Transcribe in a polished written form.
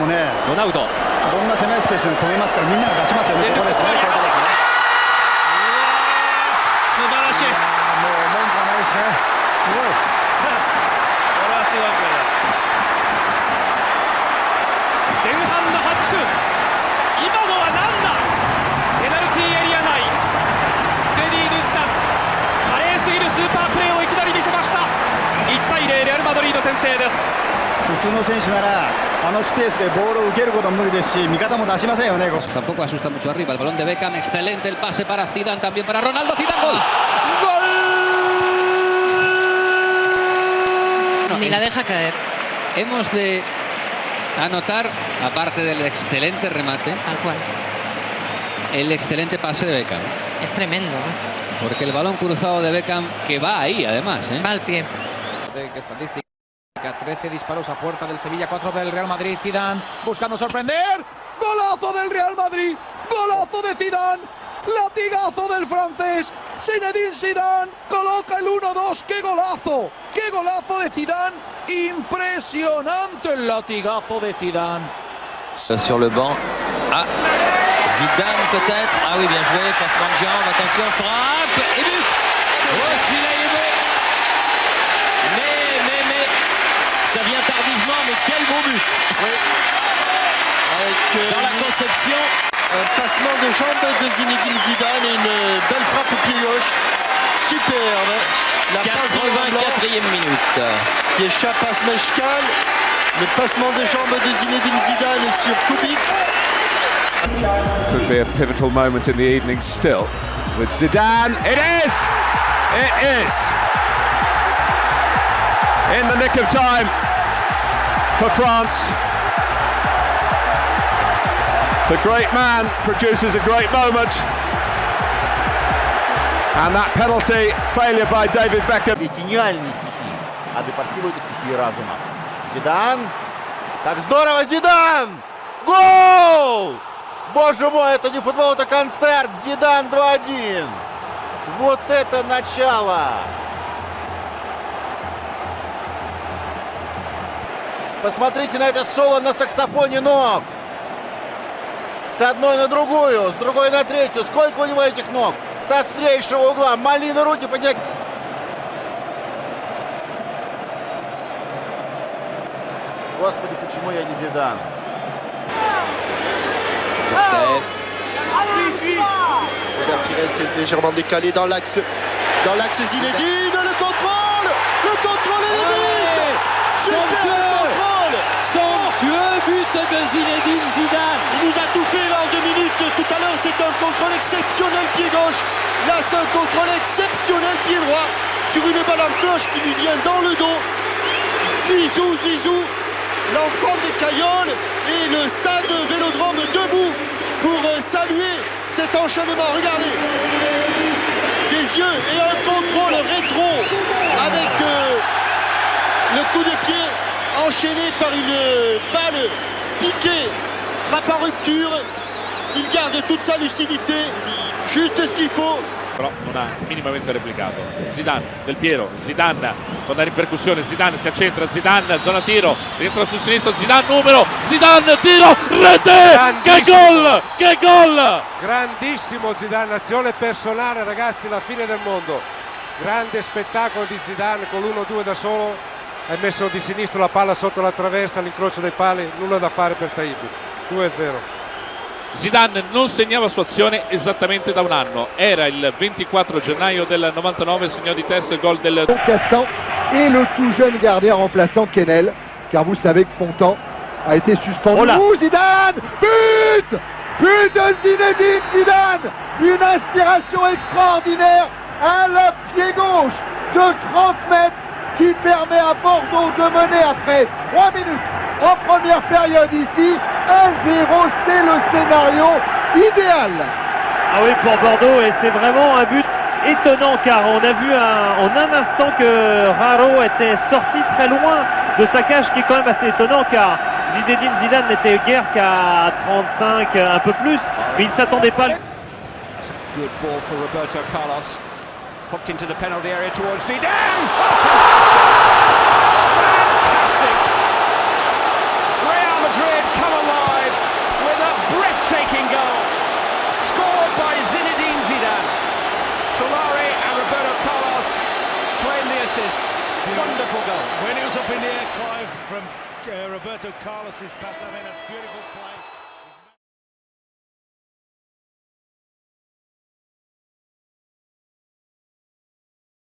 もね、ロナウド、どんな狭いスペースでも止めますから、みんなが出しますよね。ここですね。素晴らしい。もう文句はないですね。すごい。これはすごいプレーだ。前半の8分、今のは何だ。ペナルティーエリア内、ジネディーヌ・ジダン、華麗すぎるスーパープレーをいきなり見せました。1対0、レアルマドリード先制です。普通の選手ならあのスペースでボールを受けることも無理ですし、味方も出しませんよね。 Tampoco asusta mucho arriba, el balón de Beckham, excelente el pase para Zidane, también para Ronaldo, Zidane, gol. Ni la deja caer. Hemos de anotar, aparte del excelente remate, Tal cual. el excelente pase de Beckham. Es tremendo, ¿eh? Porque el balón cruzado de Beckham, que va ahí además, ¿eh? Va al pie. Estadística: 13 disparos a puerta del Sevilla, 4 del Real Madrid. Zidane buscando sorprender. Golazo del Real Madrid, golazo de Zidane, latigazo del francés. Zinedine Zidane coloca el 1-2. ¡Qué golazo! ¡Qué golazo de Zidane! Impresionante el latigazo de Zidane. Sur le banc. Ah, Zidane peut-être. Ah oui, bien joué. Passement de jambe. Attention, frappe et but. Oh, celui-là il est beau. Mais ça vient tardivement. Mais quel beau but. Oui. Avec dans la conception. Un passement de jambe de Zinedine Zidane et une belle frappe au pied gauche. Superbe. La passe de Laurent Blanc, 84e minute. qui échappe à Smechkal. Le passement de jambe de Zinedine Zidane sur Kubik. This could be a pivotal moment in the evening still. With Zidane, it is! It is! In the nick of time for France. The great man produces a great moment. And that penalty failure by David Beckham. Гениальные стихии. А Депортиво — это стихии разума. Зидан. Как здорово, Зидан! Гол! Боже мой, это не футбол, это концерт. Зидан 2-1. Вот это начало! Посмотрите на это соло на саксофоне ног. С одной на другую, с другой на третью. Сколько у него этих ног? С острейшего угла. Малина, руки поднять. Господи, почему я не Зидан? Robert Pires est légèrement décalé dans l'axe Zinedine. Le contrôle et le but. Somptueux but de Zinedine Zidane. Il nous a tout fait là en 2 minutes. Tout à l'heure, c'est un contrôle exceptionnel pied gauche. Là, c'est un contrôle exceptionnel pied droit sur une balle en cloche qui lui vient dans le dos. Zizou, l'enfant des Cailloles et le stade Vélodrome debout pour saluer cet enchaînement. Regardez, des yeux et un contrôle rétro avec le coup de pied enchaîné par une balle piquée, frappe en rupture. Il garde toute sa lucidité, juste ce qu'il faut. Però non ha minimamente replicato. Zidane, Del Piero, Zidane torna in percussione, Zidane si accentra, Zidane zona tiro, rientra sul sinistro, Zidane numero, Zidane tiro, rete! Che gol! Che gol! Grandissimo Zidane, azione personale ragazzi, la fine del mondo. Grande spettacolo di Zidane con l'1-2 da solo, ha messo di sinistro la palla sotto la traversa all'incrocio dei pali, nulla da fare per Taibbi. 2-0. Zidane non segnava su azione esattamente da un anno, era il 24 gennaio del 99, segnò di testa il gol del Castan et le tout jeune gardien remplaçant Kenel, car vous savez que Fontan a été suspendu. Oh, Zidane, but de Zinedine Zidane, une inspiration extraordinaire à la pied gauche de 30 mètres qui permet à Bordeaux de mener après 3 minutes en première période ici. 1-0, c'est le scénario idéal. Ah oui, pour Bordeaux, et c'est vraiment un but étonnant car on a vu en un instant que Raro était sorti très loin de sa cage, qui est quand même assez étonnant car Zinedine Zidane n'était guère qu'à 35, un peu plus, mais il ne s'attendait pas. Good ball for Roberto Carlos, hooked into the penalty area towards Zidane. Fantastic! Real Madrid come beautiful goal. When it was up in the air, Clive, from Roberto Carlos's pass, I mean, a beautiful play.